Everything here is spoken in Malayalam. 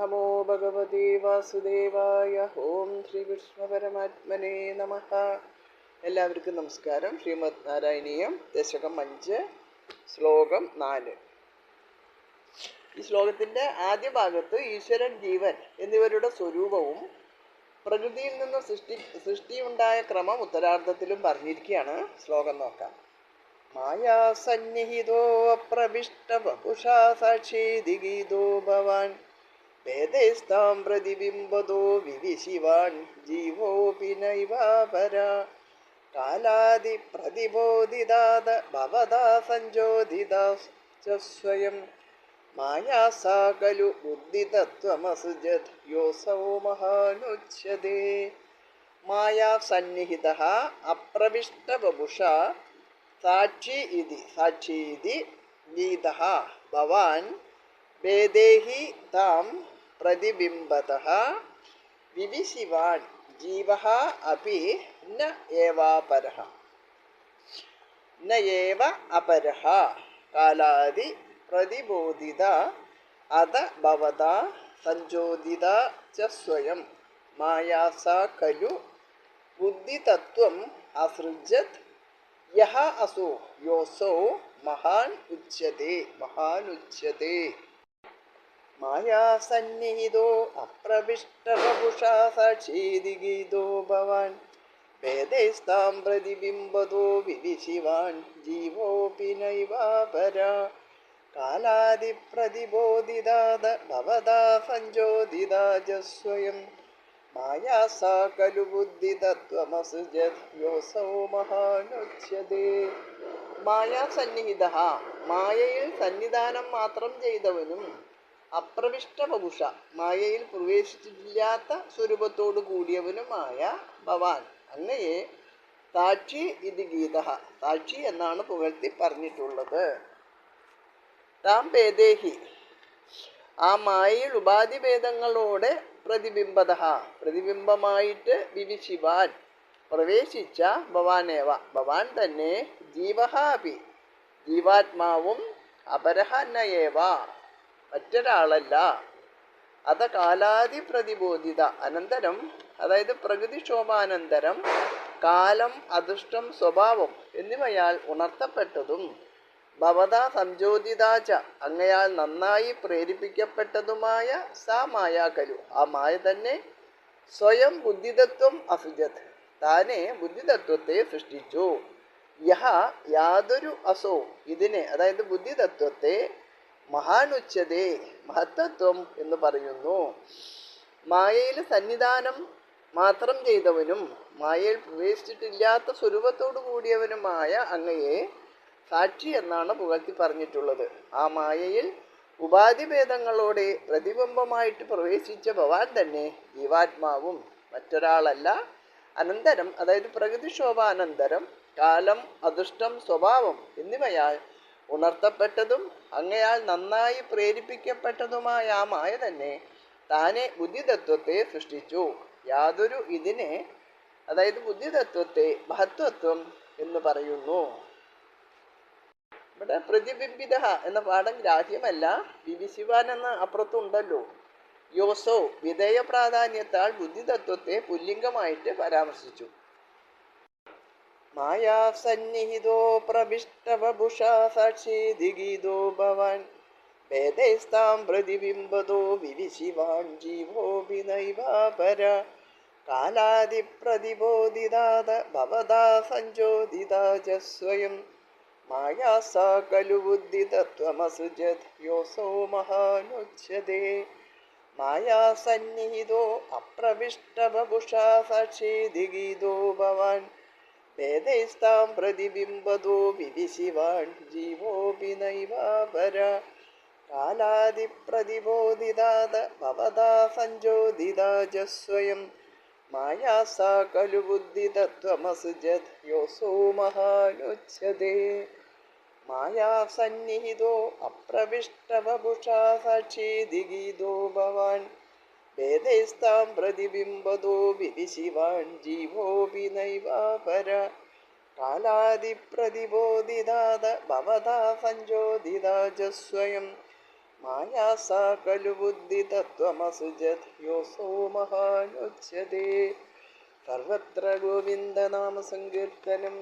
നമോ ഭഗവതേ വാസുദേവായ. ഓം ശ്രീകൃഷ്ണ പരമാത്മനേ നമഃ. എല്ലാവർക്കും നമസ്കാരം. ശ്രീമദ് നാരായണീയം ദശകം 5 ശ്ലോകം 4. ഈ ശ്ലോകത്തിൻ്റെ ആദ്യ ഭാഗത്ത് ഈശ്വരൻ, ജീവൻ എന്നിവരുടെ സ്വരൂപവും പ്രകൃതിയിൽ നിന്ന് സൃഷ്ടിയുണ്ടായ ക്രമം ഉത്തരാർദ്ധത്തിലും പറഞ്ഞിരിക്കുകയാണ്. ശ്ലോകം നോക്കാം. മായാസന്നിഹിതോ അപ്രവിഷ്ടവപുഷാ സാക്ഷീതി ഗീതോ ഭവാൻ വേദൈസ്താം പ്രതിബിംബതോ വിവിശിവാൻ ജീവോപി നൈവാപരാ കാലാദി പ്രതിബോധിതാദ ഭവതാ സഞ്ജോദിതാ ച സ്വയം മായാസാ ഖലു ബുദ്ധിതത്വമസുജത് യോസൗ മഹാനുച്യതേ. മായാസന്നിഹിതഃ അപ്രവിഷ്ടവപുഷാ സാക്ഷീതി ഗീതഃ ഭവാൻ വേദേഹി താം പ്രതിബിംബതഃ വിവിശിവാൻ ജീവഃ അപി ന ഏവാപരഃ കാലാദി പ്രതിബോധിത അത ഭവതാ സഞ്ജോദിത ച സ്വയം മായാസാ ഖലു ബുദ്ധിതത്വം അസൃജത് യഹ അസോ യോസോ മഹാനുച്യതേ. മായാസന്നിഹിതോ അപ്രവിഷ്ടവപുഷാ സാക്ഷീതി ഗീതോ ഭവാൻ വേദൈസ്താം പ്രതിബിംബതോ വിവിശിവാൻ ജീവോപി നൈവാപരാ കാലാദി പ്രതിബോധിതാദ ഭവതാ സഞ്ജോദിതാ ച സ്വയം മായാസാ ഖലു ബുദ്ധിതത്വമസുജത് യോസൗ മഹാനുച്യതേ. മായാസന്നിഹിതഃ മായയിൽ സന്നിധാനം മാത്രം ചെയ്തവനും അപ്രവിഷ്ടവപുഷ മായയിൽ പ്രവേശിച്ചിട്ടില്ലാത്ത സ്വരൂപത്തോടു കൂടിയവനുമായ ഭവാൻ അങ്ങയെ സാക്ഷി ഇത് ഗീതഃ സാക്ഷി എന്നാണ് പുകഴ്ത്തി പറഞ്ഞിട്ടുള്ളത്. താം ഭേദേഹി ആ മായയിൽ ഉപാധിഭേദങ്ങളോടെ പ്രതിബിംബമായിട്ട് വിവിശിവാൻ പ്രവേശിച്ച ഭവാനേവ ഭവാൻ തന്നെ ജീവഃ അപി ജീവാത്മാവും അപരഃ നയേവ മറ്റൊരാളല്ല അത കാലാദി പ്രതിബോധിത അനന്തരം അതായത് പ്രകൃതിക്ഷോഭാനന്തരം കാലം, അദൃഷ്ടം, സ്വഭാവം എന്നിവയാൽ ഉണർത്തപ്പെട്ടതും ഭവതാ സംജോദിതാച അങ്ങയാൽ നന്നായി പ്രേരിപ്പിക്കപ്പെട്ടതുമായ സാ മായാ ഖലു ആ മായ തന്നെ സ്വയം ബുദ്ധിതത്വം അസുജത് താനെ ബുദ്ധിതത്വത്തെ സൃഷ്ടിച്ചു. യഹ യാതൊരു അസോ ഇതിനെ അതായത് ബുദ്ധിതത്വത്തെ മഹാനുച്യതേ മഹത്തത്വം എന്ന് പറയുന്നു. മായയിൽ സന്നിധാനം മാത്രം ചെയ്തവനും മായയിൽ പ്രവേശിച്ചിട്ടില്ലാത്ത സ്വരൂപത്തോടു കൂടിയവനുമായ അങ്ങയെ സാക്ഷി എന്നാണ് പുകഴ്ത്തി പറഞ്ഞിട്ടുള്ളത്. ആ മായയിൽ ഉപാധിഭേദങ്ങളോടെ പ്രതിബിംബമായിട്ട് പ്രവേശിച്ച ഭവാൻ തന്നെ ജീവാത്മാവും മറ്റൊരാളല്ല. അനന്തരം അതായത് പ്രകൃതിക്ഷോഭാനന്തരം കാലം, അദൃഷ്ടം, സ്വഭാവം എന്നിവയാൽ ഉണർത്തപ്പെട്ടതും അങ്ങയാൽ നന്നായി പ്രേരിപ്പിക്കപ്പെട്ടതുമായ ആ മായ തന്നെ താനെ ബുദ്ധിതത്വത്തെ സൃഷ്ടിച്ചു. യാതൊരു ഇതിനെ അതായത് ബുദ്ധിതത്വത്തെ മഹത്വത്വം എന്ന് പറയുന്നു. ഇവിടെ പ്രതിബിംബിത എന്ന പാഠം ഗ്രാഹ്യമല്ല. വിവിശിവാൻ എന്ന അപ്പുറത്തുണ്ടല്ലോ. യോസോ വിധേയ പ്രാധാന്യത്താൽ ബുദ്ധിതത്വത്തെ പുല്ലിംഗമായിട്ട് പരാമർശിച്ചു. മായാസന്നിഹിതോ പ്രവിഷ്ടവപുഷാ സാക്ഷീതി ഗീതോ ഭവാൻ വേദൈസ്താം പ്രതിബിംബതോ വിവിശിവാൻ ജീവോപി നൈവാപരാ കാലാദി പ്രതിബോധിതാദ ഭവതാ സഞ്ജോദിതാ ച സ്വയം മായാസാ ഖലു ബുദ്ധിതത്വമസുജത് യോസോ മഹാനുച്യതേ. മായാസന്നിഹിതോ അപ്രവിഷ്ടവപുഷാ സാക്ഷീതി ഗീതോ ഭവാൻ വേദൈസ്താം പ്രതിബിംബതോ വിവിശിവാൻ ജീവോപി നൈവാപരാ കാലാദി പ്രതിബോധിതാദ ഭവതാ സഞ്ജോദിതാ ച സ്വയം മായാസാ ഖലു ബുദ്ധിതത്വമസുജത് യോസോ മഹാനുച്യതേ. മായാസന്നിഹിതോ അപ്രവിഷ്ടവപുഷാ സാക്ഷീതി ഗീതോ ഭവാൻ വേദൈസ്താം പ്രതിബിംബതോ വിവിശിവാൻ ജീവോപി നൈവാപരാ കാലാദി പ്രതിബോധിതാദ ഭവതാ സഞ്ജോദിതാ ച സ്വയം माया सा खलु बुद्धितत्त्वमसृजत् योऽसौ महानुच्यते सर्वत्र गोविन्दनामसङ्कीर्तनं